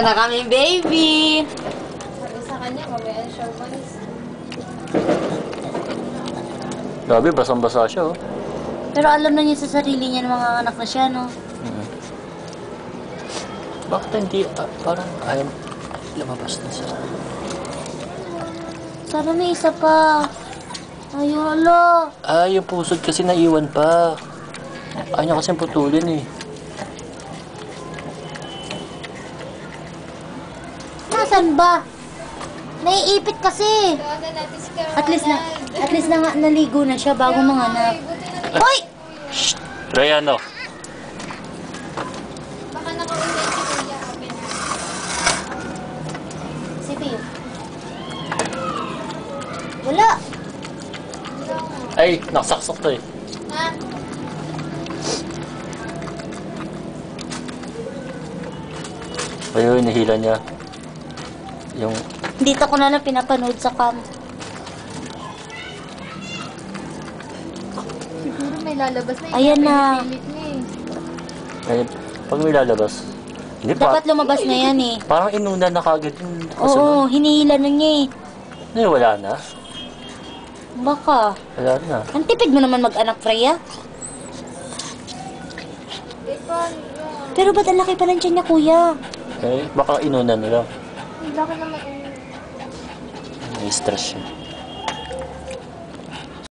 na kami, baby! Sabi sa kanya, mamaya siya umalis. Grabe, basang-basa siya, oh. Pero alam na niya sa sarili niya na mga anak na siya, no? Bakit hindi, parang ayaw lumabas na siya? Sana may isa pa. Ay, hala. Yung pusod kasi naiwan pa. Ayaw niya kasi putulin, eh. Nasaan ba? Naiipit kasi. Tawagan natin si Caroline. At least na nga naligo na siya bago manganak. Hoy! Shh! Rayano. Baka nakauwi si Kuya. Okay na. Si Pio. Wala. Ay, nakasaksak to, eh. Ha? Ayun, nahila niya. Yung... Dito ko na lang pinapanood sa cam. Siguro may lalabas na. Ayan na. Pinipilit niya eh. Ay, pag may lalabas. Hindi pa. Dapat lumabas na yan eh. Parang inuna na kagad yung kasunod. Oo, hinihila na niya eh. Ay, wala na. Baka. Wala na. Ang tipid mo naman mag-anak, Freya. Eh, paano? Pero ba't ang laki pa ng tiyan niya, kuya? Eh, baka inuna nila. Laki naman. May stress siya.